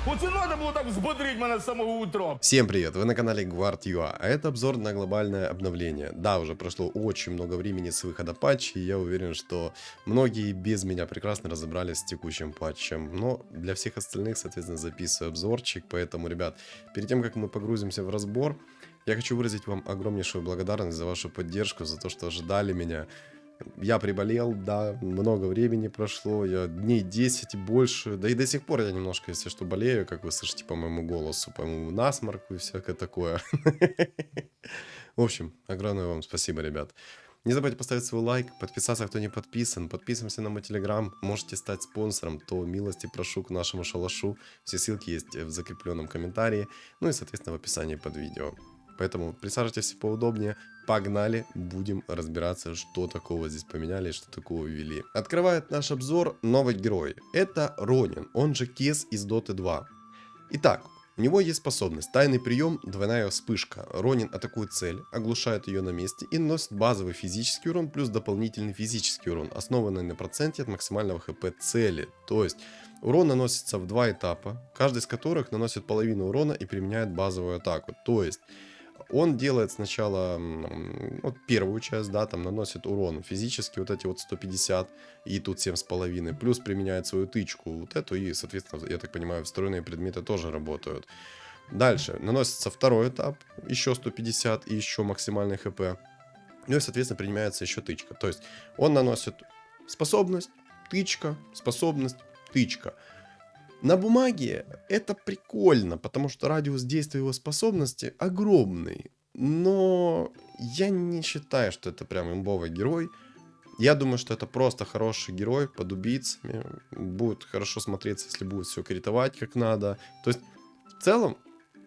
Оце надо було так взбодрить мене з самого утра. Всем привет, вы на канале Guard.ua, а это обзор на глобальное обновление. Да, уже прошло очень много времени с выхода патча, и я уверен, что многие без меня прекрасно разобрались с текущим патчем. Но для всех остальных, соответственно, записываю обзорчик, поэтому, ребят, перед тем, как мы погрузимся в разбор, я хочу выразить вам огромнейшую благодарность за вашу поддержку, за то, что ожидали меня. Я приболел, да, много времени прошло, я дней 10 и больше, да и до сих пор я немножко, если что, болею, как вы слышите по моему голосу, по моему насморку и всякое такое. В общем, огромное вам спасибо, ребят. Не забывайте поставить свой лайк, подписаться, кто не подписан, подписываемся на мой телеграм, можете стать спонсором, то милости прошу к нашему шалашу, все ссылки есть в закрепленном комментарии, ну и, соответственно, в описании под видео. Поэтому присаживайтесь поудобнее, погнали, будем разбираться, что такого здесь поменяли, что такого ввели. Открывает наш обзор новый герой. Это Ронин, он же Кес из Доты 2. Итак, у него есть способность. Тайный прием, двойная вспышка. Ронин атакует цель, оглушает ее на месте и наносит базовый физический урон плюс дополнительный физический урон, основанный на проценте от максимального хп цели. То есть урон наносится в два этапа, каждый из которых наносит половину урона и применяет базовую атаку. То есть он делает сначала вот первую часть, да, там наносит урон физически, вот эти вот 150, и тут 7,5, плюс применяет свою тычку, вот эту, и, соответственно, я так понимаю, встроенные предметы тоже работают. Дальше наносится второй этап, еще 150 и еще максимальный хп, ну и, соответственно, применяется еще тычка. То есть он наносит способность, тычка, способность, тычка. На бумаге это прикольно, потому что радиус действия его способности огромный. Но я не считаю, что это прям имбовый герой. Я думаю, что это просто хороший герой под убийцами. Будет хорошо смотреться, если будет все критовать как надо. То есть, в целом,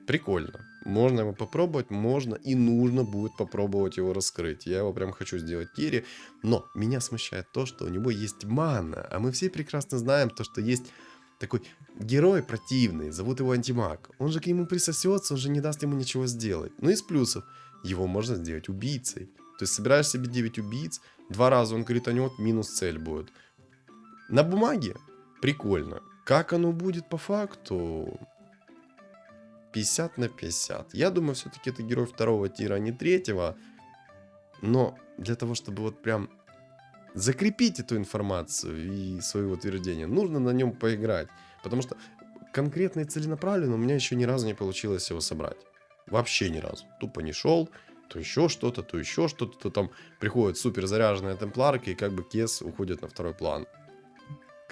прикольно. Можно его попробовать, можно и нужно будет попробовать его раскрыть. Я его прям хочу сделать керри. Но меня смущает то, что у него есть мана. А мы все прекрасно знаем то, что есть такой герой противный, зовут его Антимаг. Он же к нему присосется, он же не даст ему ничего сделать. Ну из плюсов, его можно сделать убийцей. То есть собираешь себе 9 убийц, 2 раза он кританет, минус цель будет. На бумаге прикольно. Как оно будет по факту? 50 на 50. Я думаю, все-таки это герой второго тира, а не третьего. Но для того, чтобы вот прям закрепить эту информацию и свое утверждение, нужно на нем поиграть. Потому что конкретно и целенаправленно у меня еще ни разу не получилось его собрать. Вообще ни разу. Тупо не шел, то еще что-то, то еще что-то, то там приходит супер заряженная темпларка и как бы Кес уходит на второй план.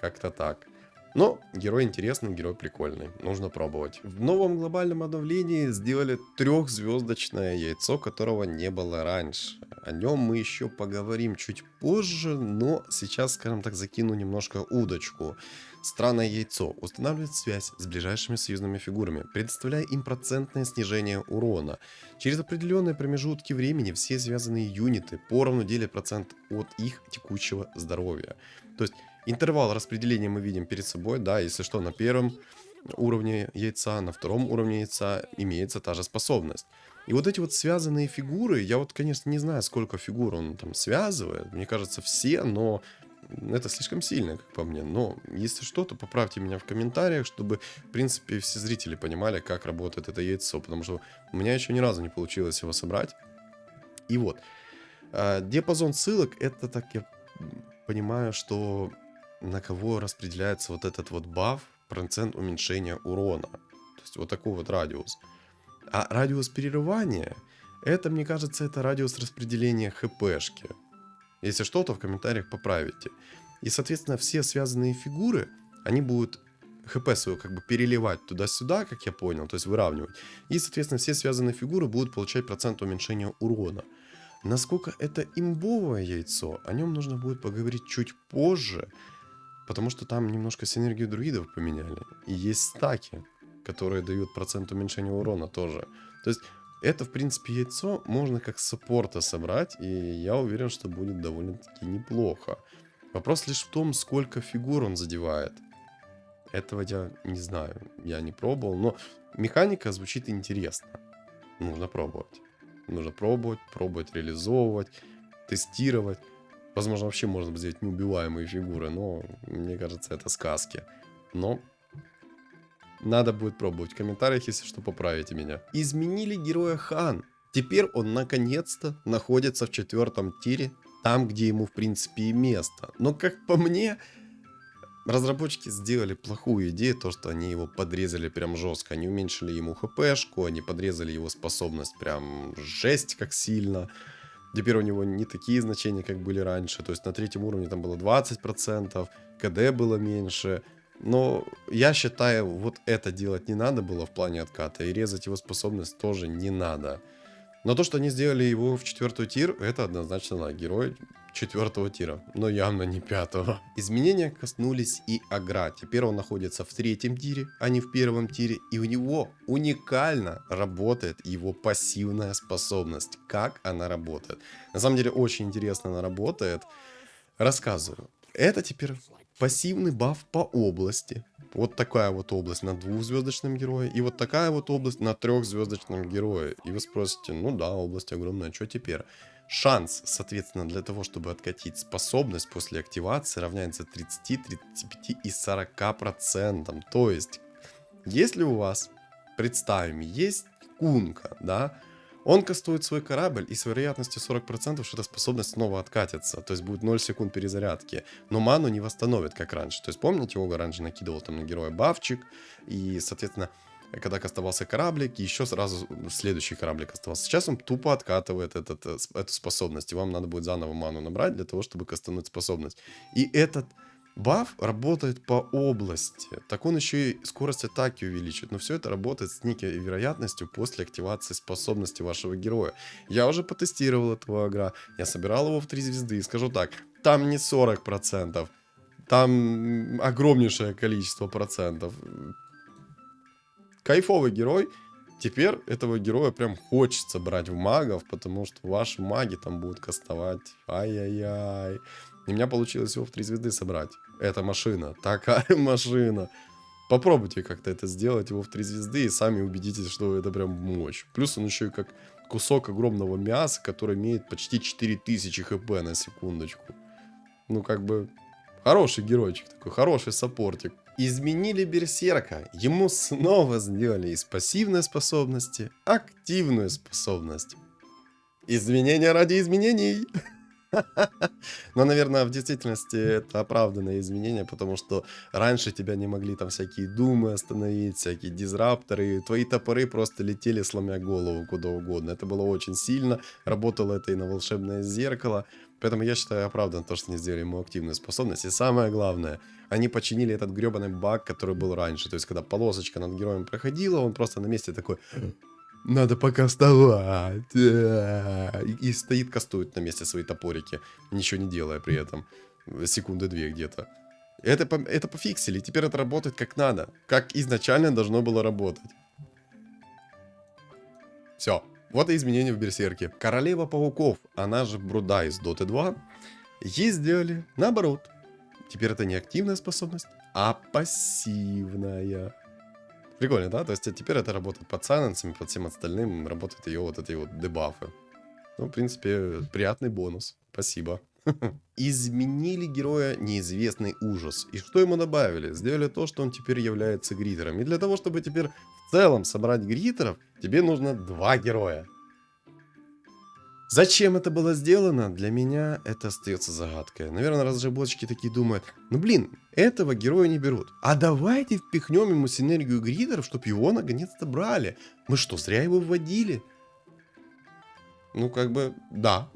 Как-то так. Но герой интересный, герой прикольный. Нужно пробовать. В новом глобальном обновлении сделали 3-звездочное яйцо, которого не было раньше. О нем мы еще поговорим чуть позже, но сейчас, скажем так, закину немножко удочку. Странное яйцо устанавливает связь с ближайшими союзными фигурами, предоставляя им процентное снижение урона. Через определенные промежутки времени все связанные юниты поровну делят процент от их текущего здоровья. То есть интервал распределения мы видим перед собой, да, если что, на первом уровне яйца, на втором уровне яйца имеется та же способность. И вот эти вот связанные фигуры, я вот, конечно, не знаю, сколько фигур он там связывает, мне кажется, все, но это слишком сильно, как по мне. Но если что, то поправьте меня в комментариях, чтобы, в принципе, все зрители понимали, как работает это яйцо, потому что у меня еще ни разу не получилось его собрать. И вот, диапазон ссылок, это, так я понимаю, что на кого распределяется вот этот вот баф, процент уменьшения урона. То есть вот такой вот радиус. А радиус перерывания, это, мне кажется, это радиус распределения хпшки. Если что, то в комментариях поправите. И, соответственно, все связанные фигуры, они будут хп свою как бы переливать туда-сюда, как я понял, то есть выравнивать. И, соответственно, все связанные фигуры будут получать процент уменьшения урона. Насколько это имбовое яйцо, о нем нужно будет поговорить чуть позже, потому что там немножко синергию друидов поменяли. И есть стаки, которые дают процент уменьшения урона тоже. То есть это, в принципе, яйцо можно как саппорта собрать, и я уверен, что будет довольно-таки неплохо. Вопрос лишь в том, сколько фигур он задевает. Этого я не знаю, я не пробовал, но механика звучит интересно. Нужно пробовать. Нужно пробовать реализовывать, тестировать. Возможно, вообще можно сделать неубиваемые фигуры, но мне кажется, это сказки. Но Надо будет пробовать. В комментариях, если что, поправите меня. Изменили героя Хан. Теперь он наконец-то находится в 4 тире, там, где ему, в принципе, и место. Но, как по мне, разработчики сделали плохую идею, то, что они его подрезали прям жестко. Они уменьшили ему хпшку, они подрезали его способность прям жесть как сильно. Теперь у него не такие значения, как были раньше. То есть на 3 уровне там было 20%, КД было меньше. Но я считаю, вот это делать не надо было в плане отката. И резать его способность тоже не надо. Но то, что они сделали его в 4 тир, это однозначно да, герой 4 тира, но явно не 5. Изменения коснулись и Агра. Теперь он находится в 3 тире, а не в 1 тире. И у него уникально работает его пассивная способность. Как она работает? На самом деле очень интересно она работает. Рассказываю. Это теперь пассивный баф по области. Вот такая вот область на 2-звездочном герое. И вот такая вот область на 3-звездочном герое. И вы спросите, ну да, область огромная, что теперь? Шанс, соответственно, для того, чтобы откатить способность после активации, равняется 30, 35 и 40%. То есть, если у вас, представим, есть кунка, да, он кастует свой корабль, и с вероятностью 40%, что эта способность снова откатится. То есть будет 0 секунд перезарядки. Но ману не восстановит, как раньше. То есть помните, Ога раньше накидывал там на героя бафчик. И, соответственно, когда кастовался кораблик, еще сразу следующий кораблик оставался. Сейчас он тупо откатывает эту способность. И вам надо будет заново ману набрать для того, чтобы кастануть способность. И этот баф работает по области. Так он еще и скорость атаки увеличит. Но все это работает с некой вероятностью после активации способности вашего героя. Я уже потестировал этого Агра. Я собирал его в 3 звезды. И скажу так, там не 40%. Там огромнейшее количество процентов. Кайфовый герой. Теперь этого героя прям хочется брать в магов, потому что ваши маги там будут кастовать. Ай-яй-яй. И у меня получилось его в 3 звезды собрать. Это машина. Такая машина. Попробуйте как-то это сделать, его в 3 звезды, и сами убедитесь, что это прям мощь. Плюс он еще и как кусок огромного мяса, который имеет почти 4000 хп на секундочку. Ну, как бы, хороший геройчик такой, хороший саппортик. Изменили Берсерка. Ему снова сделали из пассивной способности активную способность. Изменения ради изменений. Но, наверное, в действительности это оправданное изменение, потому что раньше тебя не могли там всякие думы остановить, всякие дизрапторы, твои топоры просто летели, сломя голову куда угодно. Это было очень сильно, работало это и на волшебное зеркало, поэтому я считаю оправданно то, что они сделали ему активную способность. И самое главное, они починили этот гребаный баг, который был раньше, то есть когда полосочка над героем проходила, он просто на месте такой... Надо покастовать. И стоит, кастует на месте свои топорики, ничего не делая при этом. Секунды 2 где-то. Это пофиксили, теперь это работает как надо. Как изначально должно было работать. Все. Вот и изменения в Берсерке. Королева пауков, она же Бруда из Доты 2, ей сделали наоборот. Теперь это не активная способность, а пассивная. Прикольно, да? То есть теперь это работает под сайленсами, под всем остальным работают ее вот эти вот дебафы. Ну, в принципе, приятный бонус. Спасибо. Изменили героя неизвестный ужас. И что ему добавили? Сделали то, что он теперь является гритером. И для того, чтобы теперь в целом собрать гритеров, тебе нужно 2 героя. Зачем это было сделано? Для меня это остается загадкой. Наверное, разработчики такие думают, ну блин, этого героя не берут. А давайте впихнем ему синергию гритеров, чтобы его наконец-то брали. Мы что, зря его вводили? Ну, как бы, да.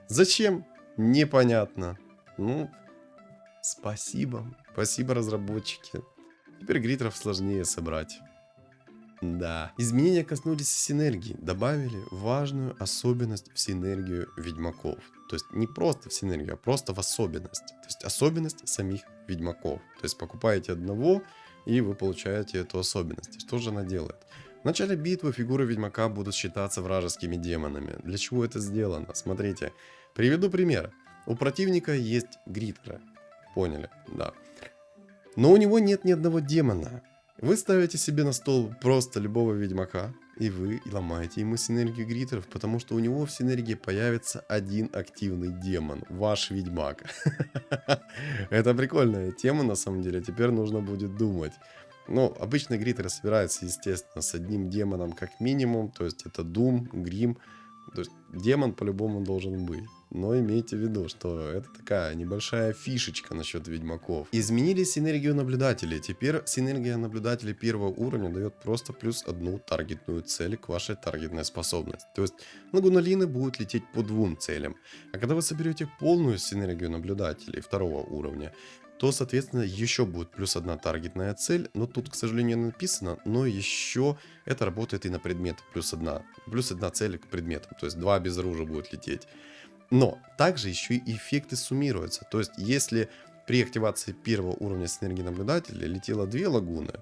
Зачем? Непонятно. Ну, спасибо. Спасибо, разработчики. Теперь гритеров сложнее собрать. Да. Изменения коснулись синергии. Добавили важную особенность в синергию ведьмаков. То есть не просто в синергию, а просто в особенность. То есть особенность самих ведьмаков. То есть покупаете одного, и вы получаете эту особенность. Что же она делает? В начале битвы фигуры ведьмака будут считаться вражескими демонами. Для чего это сделано? Смотрите. Приведу пример. У противника есть гритеры. Поняли? Да. Но у него нет ни одного демона. Вы ставите себе на стол просто любого ведьмака, и вы ломаете ему синергию гритеров, потому что у него в синергии появится один активный демон, ваш ведьмак. Это прикольная тема на самом деле, теперь нужно будет думать. Но обычно гритеры собираются, естественно, с одним демоном как минимум. То есть это Doom, Грим. То есть демон по-любому должен быть. Но имейте в виду, что это такая небольшая фишечка насчет ведьмаков. Изменили синергию наблюдателей. Теперь синергия наблюдателей первого уровня дает просто плюс одну таргетную цель к вашей таргетной способности. То есть лагуналины будут лететь по двум целям. А когда вы соберете полную синергию наблюдателей второго уровня, то, соответственно, еще будет плюс одна таргетная цель, но тут, к сожалению, не написано, но еще это работает и на предметы, плюс одна цель к предметам, то есть 2 без оружия будет лететь. Но также еще и эффекты суммируются, то есть если при активации первого уровня синергии наблюдателя летело 2 лагуны,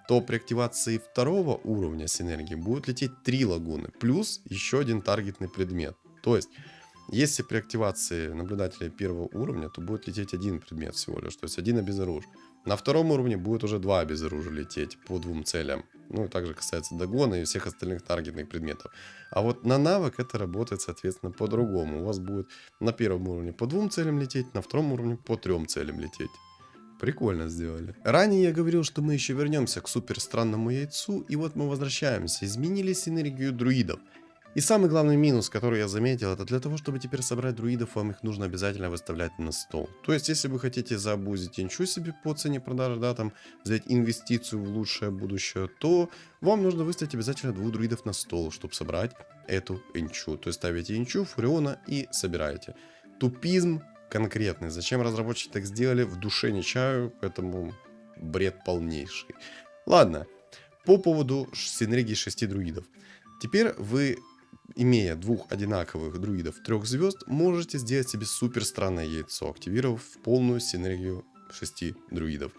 то при активации второго уровня синергии будет лететь 3 лагуны, плюс еще один таргетный предмет. То есть если при активации наблюдателя первого уровня, то будет лететь один предмет всего лишь, то есть один обезоружен. На втором уровне будет уже 2 обезоружия лететь по 2 целям. Ну и также касается догона и всех остальных таргетных предметов. А вот на навык это работает, соответственно, по-другому. У вас будет на первом уровне по 2 целям лететь, на втором уровне по 3 целям лететь. Прикольно сделали. Ранее я говорил, что мы еще вернемся к супер странному яйцу, и вот мы возвращаемся. Изменили синергию друидов. И самый главный минус, который я заметил, это для того, чтобы теперь собрать друидов, вам их нужно обязательно выставлять на стол. То есть, если вы хотите заабузить инчу себе по цене продажи, да, там, взять инвестицию в лучшее будущее, то вам нужно выставить обязательно 2 друидов на стол, чтобы собрать эту инчу. То есть, ставите инчу, фуриона и собираете. Тупизм конкретный. Зачем разработчики так сделали, в душе не чаю, поэтому бред полнейший. Ладно, по поводу синергии 6 друидов. Теперь вы, имея 2 одинаковых друидов 3 звезд, можете сделать себе супер странное яйцо, активировав полную синергию 6 друидов.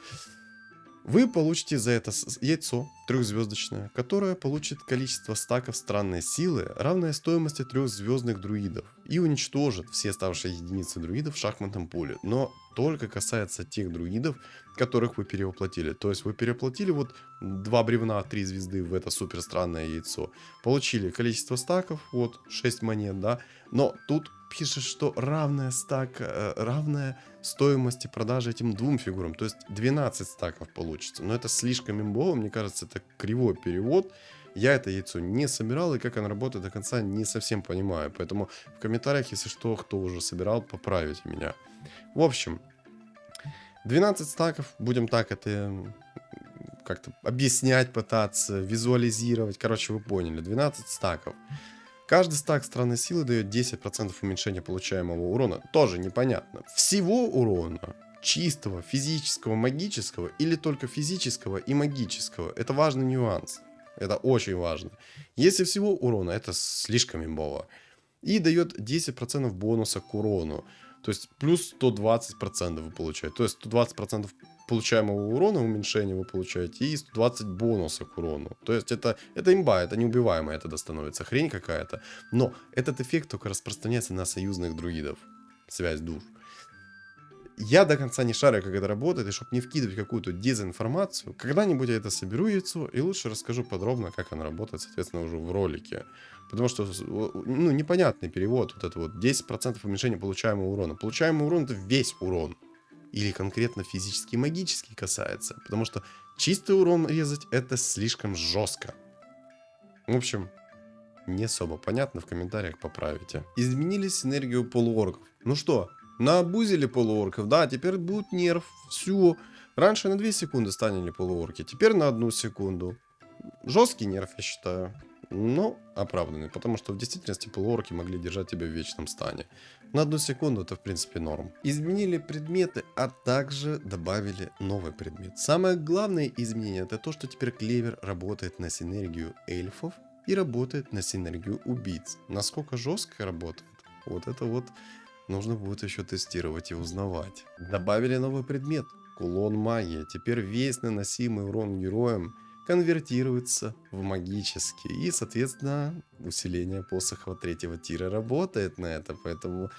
Вы получите за это яйцо 3-звездочное, которое получит количество стаков странной силы, равное стоимости 3-звездных друидов, и уничтожит все оставшиеся единицы друидов в шахматном поле. Но только касается тех друидов, которых вы перевоплотили. То есть вы перевоплотили вот 2 бревна, 3 звезды в это супер странное яйцо. Получили количество стаков, вот 6 монет, да. Но тут пишет, что равная стоимости продажи этим 2 фигурам. То есть 12 стаков получится. Но это слишком имбово, мне кажется, это кривой перевод. Я это яйцо не собирал, и как оно работает до конца не совсем понимаю. Поэтому в комментариях, если что, кто уже собирал, поправите меня. В общем, 12 стаков, будем так это как-то объяснять, пытаться, визуализировать. Короче, вы поняли, 12 стаков. Каждый стак странной силы дает 10% уменьшения получаемого урона. Тоже непонятно. Всего урона, чистого, физического, магического, или только физического и магического. Это важный нюанс. Это очень важно. Если всего урона, это слишком имбово. И дает 10% бонуса к урону. То есть плюс 120% вы получаете. То есть 120% получаемого урона уменьшения вы получаете и 120 бонуса к урону. То есть это имба, это неубиваемое тогда становится, хрень какая-то. Но этот эффект только распространяется на союзных друидов. Связь душ. Я до конца не шарю, как это работает, и чтобы не вкидывать какую-то дезинформацию, когда-нибудь я это соберу яйцо и лучше расскажу подробно, как оно работает, соответственно, уже в ролике. Потому что, ну, непонятный перевод, вот это вот 10% уменьшения получаемого урона. Получаемый урон — это весь урон. Или конкретно физический и магический касается. Потому что чистый урон резать — это слишком жестко. В общем, не особо понятно, в комментариях поправите. Изменили синергию полуоргов. Ну что, наобузили полуорков, да, теперь будет нерв, все. Раньше на 2 секунды станили полуорки, теперь на 1 секунду. Жесткий нерв, я считаю, но оправданный, потому что в действительности полуорки могли держать тебя в вечном стане. На 1 секунду это в принципе норм. Изменили предметы, а также добавили новый предмет. Самое главное изменение — это то, что теперь клевер работает на синергию эльфов и работает на синергию убийц. Насколько жестко работает, вот это вот нужно будет еще тестировать и узнавать. Добавили новый предмет — кулон магии. Теперь весь наносимый урон героям конвертируется в магический. И, соответственно, усиление посохов 3-го тира работает на это. Поэтому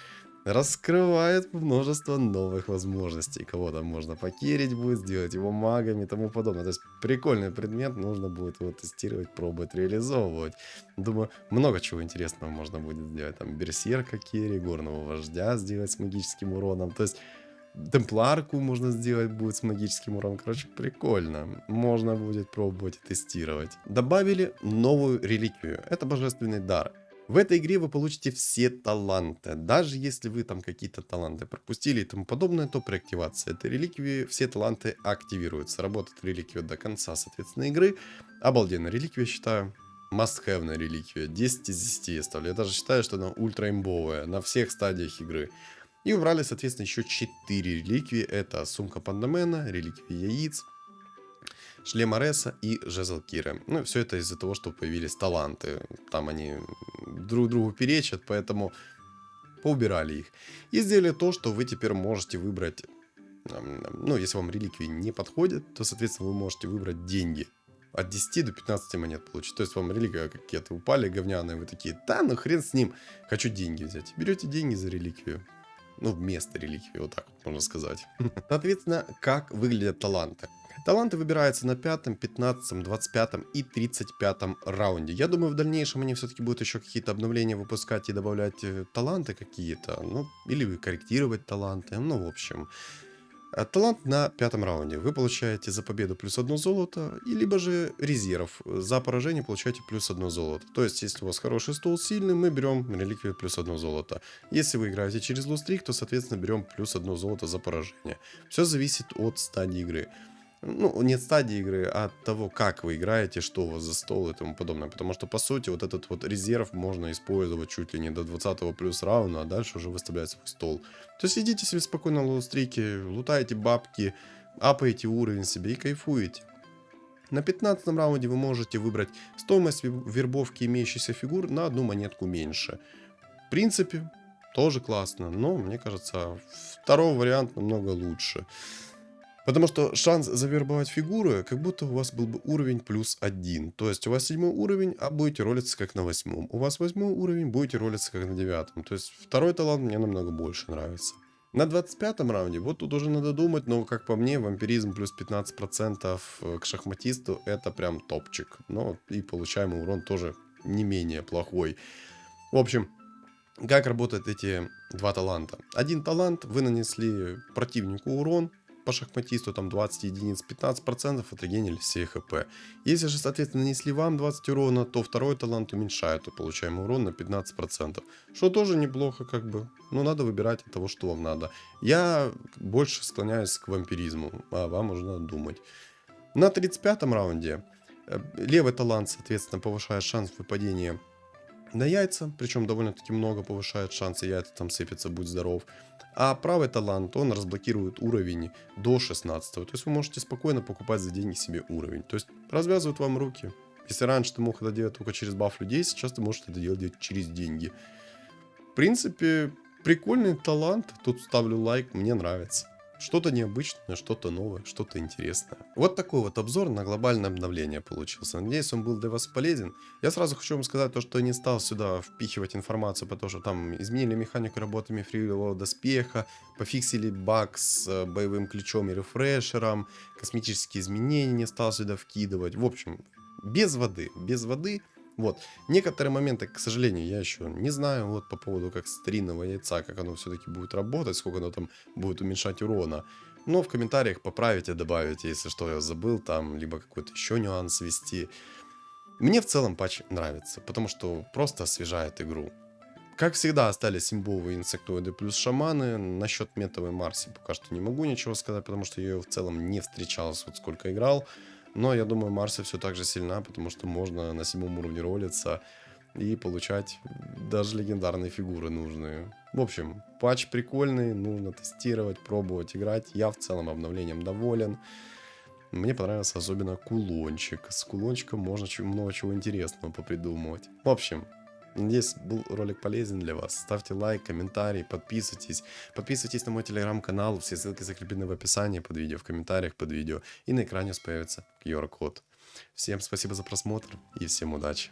раскрывает множество новых возможностей. Кого-то можно покерить будет, сделать его магами и тому подобное. То есть прикольный предмет, нужно будет его тестировать, пробовать, реализовывать. Думаю, много чего интересного можно будет сделать. Там берсерка керри, горного вождя сделать с магическим уроном. То есть темпларку можно сделать будет с магическим уроном. Короче, прикольно. Можно будет пробовать и тестировать. Добавили новую реликвию. Это божественный дар. В этой игре вы получите все таланты. Даже если вы там какие-то таланты пропустили и тому подобное, то при активации этой реликвии все таланты активируются. Работает реликвия до конца, соответственно, игры. Обалденная реликвия, считаю. Must-have реликвия. 10 из 10 я ставлю. Я даже считаю, что она ультра-имбовая на всех стадиях игры. И убрали, соответственно, еще 4 реликвии. Это сумка Пандамена, реликвия яиц, шлем Ареса и жезл Киры. Ну, все это из-за того, что появились таланты. Там они друг другу перечат, поэтому поубирали их. И сделали то, что вы теперь можете выбрать. Ну, если вам реликвии не подходят, то, соответственно, вы можете выбрать деньги. От 10 до 15 монет получить. То есть вам реликвия какие-то упали говняные, вы такие, да, ну хрен с ним, хочу деньги взять. Берете деньги за реликвию. Ну, вместо реликвии, вот так вот можно сказать. Соответственно, как выглядят таланты. Таланты выбираются на 5, 15, 25 и 35 раунде. Я думаю, в дальнейшем они все-таки будут еще какие-то обновления выпускать и добавлять таланты какие-то. Ну, или корректировать таланты. Ну, в общем. Талант на 5 раунде. Вы получаете за победу плюс 1 золото, и либо же резерв. За поражение получаете плюс 1 золото. То есть, если у вас хороший стол сильный, мы берем реликвию плюс 1 золото. Если вы играете через лустрик, то, соответственно, берем плюс 1 золото за поражение. Все зависит от стадии игры. Ну, не от стадии игры, а от того, как вы играете, что у вас за стол и тому подобное. Потому что, по сути, вот этот вот резерв можно использовать чуть ли не до 20 плюс раунда, а дальше уже выставлять свой стол. То есть идите себе спокойно на лустрике, лутаете бабки, апаете уровень себе и кайфуете. На 15 раунде вы можете выбрать стоимость вербовки имеющихся фигур на одну монетку меньше. В принципе, тоже классно, но мне кажется, второй вариант намного лучше. Потому что шанс завербовать фигуры, как будто у вас был бы уровень плюс 1. То есть у вас 7 уровень, а будете ролиться как на 8. У вас 8 уровень, будете ролиться как на 9. То есть второй талант мне намного больше нравится. На 25 раунде, вот тут уже надо думать, но как по мне, вампиризм плюс 15% к шахматисту это прям топчик. Но и получаемый урон тоже не менее плохой. В общем, как работают эти два таланта? Один талант, вы нанесли противнику урон, по шахматисту там 20 единиц, 15% отрегенили все хп. Если же, соответственно, нанесли вам 20 урона, то второй талант уменьшает получаемый урон на 15%. Что тоже неплохо, как бы. Но надо выбирать от того, что вам надо. Я больше склоняюсь к вампиризму, а вам уже надо думать. На 35 раунде левый талант, соответственно, повышает шанс выпадения на яйца, причем довольно-таки много повышает шансы, яйца там сыпятся, будь здоров. А правый талант, он разблокирует уровень до 16. То есть вы можете спокойно покупать за деньги себе уровень. То есть развязывают вам руки. Если раньше ты мог это делать только через баф людей, сейчас ты можешь это делать через деньги. В принципе, прикольный талант. Тут ставлю лайк, мне нравится. Что-то необычное, что-то новое, что-то интересное. Вот такой вот обзор на глобальное обновление получился. Надеюсь, он был для вас полезен. Я сразу хочу вам сказать то, что я не стал сюда впихивать информацию, потому что там изменили механику работы мифрилового доспеха, пофиксили баг с боевым ключом и рефрешером, космические изменения не стал сюда вкидывать. В общем, без воды, без воды. Вот, некоторые моменты, к сожалению, я еще не знаю, вот по поводу как старинного яйца, как оно все-таки будет работать, сколько оно там будет уменьшать урона. Но в комментариях поправите, добавите, если что я забыл, там, либо какой-то еще нюанс ввести. Мне в целом патч нравится, потому что просто освежает игру. Как всегда, остались имбовые инсектоиды плюс шаманы. Насчет метовой Марси пока что не могу ничего сказать, потому что я ее в целом не встречался, вот сколько играл. Но я думаю, Марси все так же сильна, потому что можно на 7 уровне ролиться и получать даже легендарные фигуры нужные. В общем, патч прикольный, нужно тестировать, пробовать, играть. Я в целом обновлением доволен. Мне понравился особенно кулончик. С кулончиком можно много чего интересного попридумывать. В общем, надеюсь, был ролик полезен для вас. Ставьте лайк, комментарий, подписывайтесь. Подписывайтесь на мой телеграм-канал. Все ссылки закреплены в описании под видео, в комментариях под видео. И на экране появится QR-код. Всем спасибо за просмотр и всем удачи.